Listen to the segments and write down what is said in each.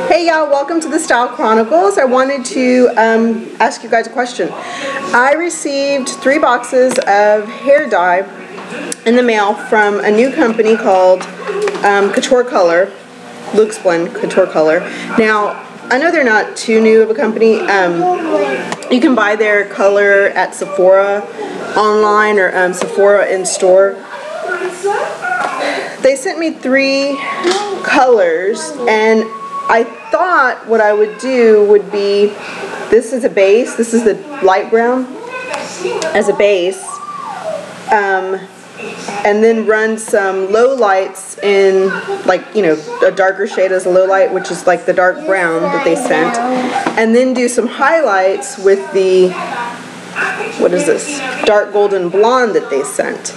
Hey y'all, welcome to the Style Chronicles. I wanted to ask you guys a question. I received 3 boxes of hair dye in the mail from a new company called Couture Color, Luxeblend Couture Color. Now, I know they're not too new of a company. You can buy their color at Sephora online or Sephora in store. They sent me 3 colors, and I thought what I would do would be, this is a base, this is the light brown as a base, and then run some low lights in, like, you know, a darker shade as a low light, which is like the dark brown that they sent, and then do some highlights with the, what is this, dark golden blonde that they sent.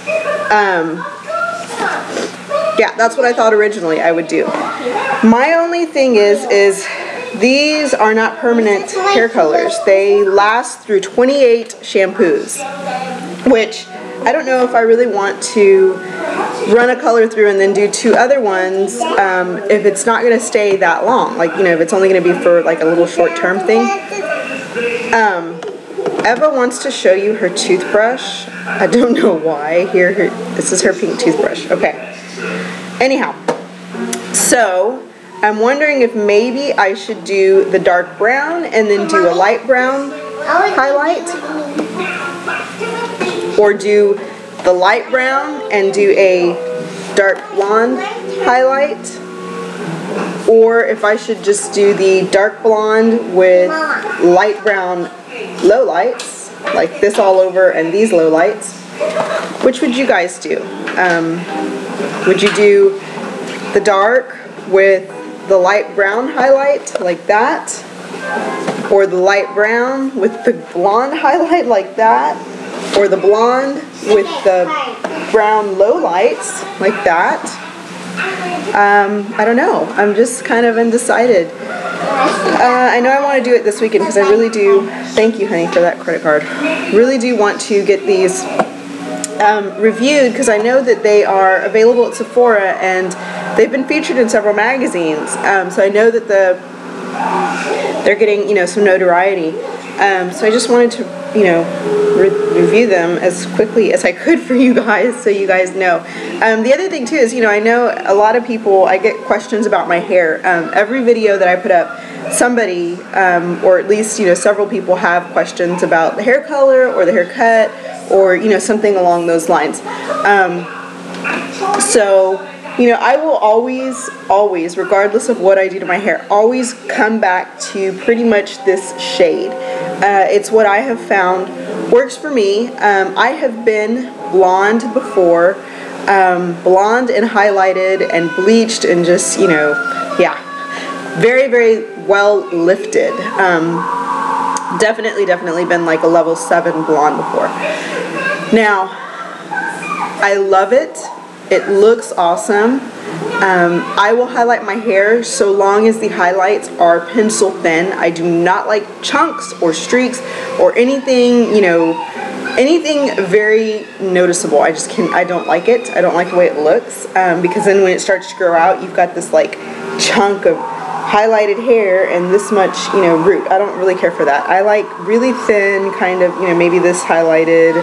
Yeah, that's what I thought originally I would do. My only thing is these are not permanent hair colors. They last through 28 shampoos, which I don't know if I really want to run a color through and then do 2 other ones if it's not going to stay that long. Like, you know, if it's only going to be for like a little short-term thing. Eva wants to show you her toothbrush. I don't know why. Here, this is her pink toothbrush. Okay. Anyhow, so I'm wondering if maybe I should do the dark brown and then do a light brown highlight, or do the light brown and do a dark blonde highlight, or if I should just do the dark blonde with light brown low lights, like this all over and these low lights. Which would you guys do? Would you do the dark with the light brown highlight like that? Or the light brown with the blonde highlight like that? Or the blonde with the brown low lights like that? I don't know. I'm just kind of undecided. I know I want to do it this weekend because I really do, thank you honey for that credit card, really do want to get these reviewed, because I know that they are available at Sephora and they've been featured in several magazines, so I know that they're getting, you know, some notoriety, so I just wanted to, you know, review them as quickly as I could for you guys, so you guys know. The other thing too is, you know, I know a lot of people, I get questions about my hair. Every video that I put up, somebody, or at least, you know, several people have questions about the hair color or the haircut, or, you know, something along those lines. So, you know, I will always, regardless of what I do to my hair, always come back to pretty much this shade. It's what I have found works for me. I have been blonde before, blonde and highlighted and bleached and just, you know, yeah, very, very well lifted. Definitely been like a level 7 blonde before. Now, I love it. It looks awesome. I will highlight my hair so long as the highlights are pencil thin. I do not like chunks or streaks or anything, you know, anything very noticeable. I don't like it. I don't like the way it looks, because then when it starts to grow out, you've got this like chunk of highlighted hair and this much, you know, root. I don't really care for that. I like really thin, kind of, you know, maybe this highlighted,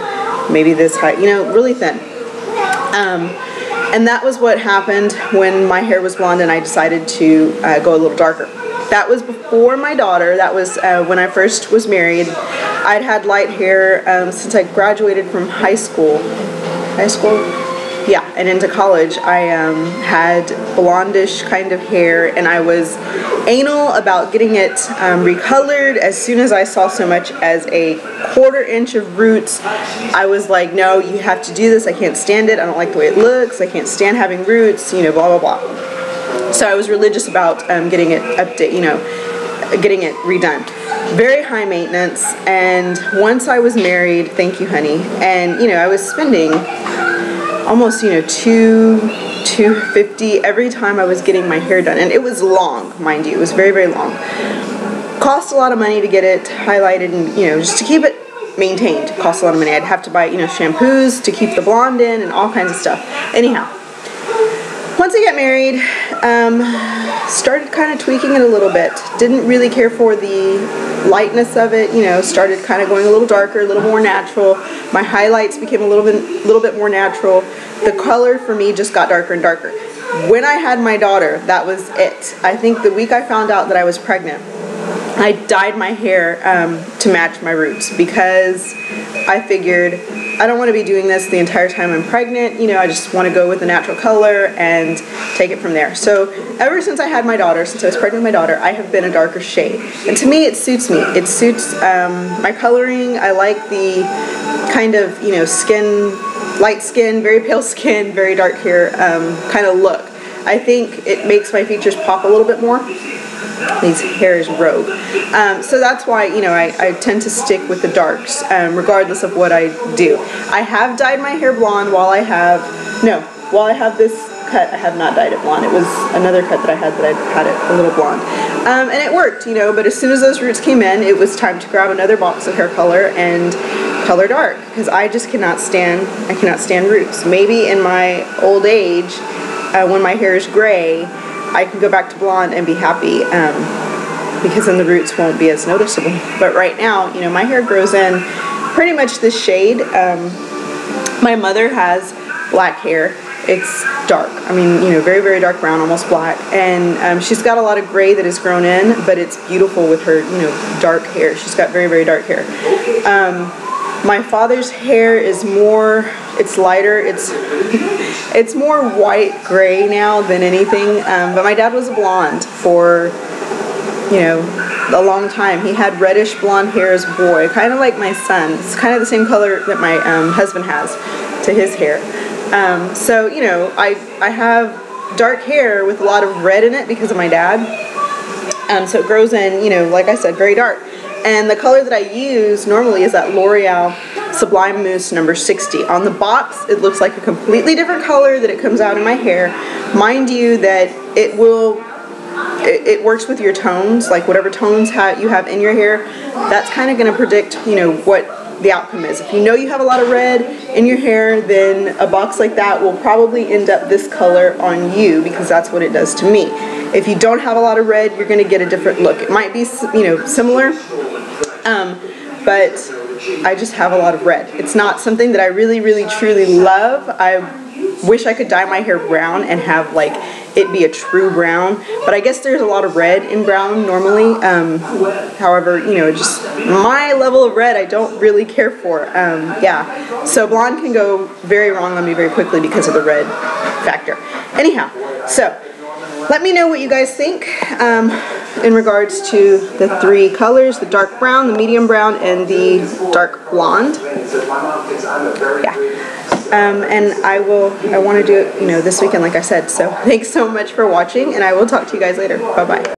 maybe this you know, really thin. And that was what happened when my hair was blonde and I decided to go a little darker. That was before my daughter. That was when I first was married. I'd had light hair since I graduated from high school. Yeah, and into college. I had blondish kind of hair, and I was anal about getting it recolored. As soon as I saw so much as a 1/4 inch of roots, I was like, no, you have to do this. I can't stand it. I don't like the way it looks. I can't stand having roots, you know, blah, blah, blah. So I was religious about getting it you know, getting it redone. Very high maintenance, and once I was married, thank you honey, and, you know, I was spending almost, you know, $250 every time I was getting my hair done, and it was long, mind you. It was very, very long. Cost a lot of money to get it highlighted, and, you know, just to keep it maintained cost a lot of money. I'd have to buy, you know, shampoos to keep the blonde in and all kinds of stuff. Anyhow, once once I got married, started kind of tweaking it a little bit. Didn't really care for the lightness of it, you know, started kind of going a little darker, a little more natural. My highlights became a little bit more natural. The color for me just got darker and darker. When I had my daughter, that was it. I think the week I found out that I was pregnant, I dyed my hair to match my roots, because I figured I don't want to be doing this the entire time I'm pregnant. You know, I just want to go with the natural color and take it from there. So ever since I had my daughter, since I was pregnant with my daughter, I have been a darker shade. And to me, it suits me. It suits my coloring. I like the kind of, you know, light skin, very pale skin, very dark hair kind of look. I think it makes my features pop a little bit more. His hair is rogue. So that's why, you know, I tend to stick with the darks, regardless of what I do. I have dyed my hair blonde while I have this cut. I have not dyed it blonde. It was another cut that I had it a little blonde. And it worked, you know, but as soon as those roots came in, it was time to grab another box of hair color and color dark, because I just cannot stand roots. Maybe in my old age, when my hair is gray, I can go back to blonde and be happy, because then the roots won't be as noticeable. But right now, you know, my hair grows in pretty much this shade. My mother has black hair. It's dark. I mean, you know, very, very dark brown, almost black. And she's got a lot of gray that is grown in, but it's beautiful with her, you know, dark hair. She's got very, very dark hair. My father's hair is more, it's lighter, it's more white gray now than anything, but my dad was a blonde for, you know, a long time. He had reddish blonde hair as a boy, kind of like my son. It's kind of the same color that my husband has to his hair. So, you know, I have dark hair with a lot of red in it because of my dad, so it grows in, you know, like I said, very dark. And the color that I use normally is that L'Oreal Sublime Mousse number 60. On the box, it looks like a completely different color that it comes out in my hair. Mind you that it works with your tones, like whatever tones you have in your hair, that's kind of going to predict, you know, what the outcome is. If you know you have a lot of red in your hair, then a box like that will probably end up this color on you, because that's what it does to me. If you don't have a lot of red, you're going to get a different look. It might be, you know, similar, but I just have a lot of red. It's not something that I really, really, truly love. I wish I could dye my hair brown and have, like, it be a true brown, but I guess there's a lot of red in brown normally. However, you know, just my level of red I don't really care for. Yeah, so blonde can go very wrong on me very quickly because of the red factor. Anyhow, so let me know what you guys think in regards to the three colors: the dark brown, the medium brown, and the dark blonde. Yeah. And I want to do it, you know, this weekend, like I said. So thanks so much for watching, and I will talk to you guys later. Bye-bye.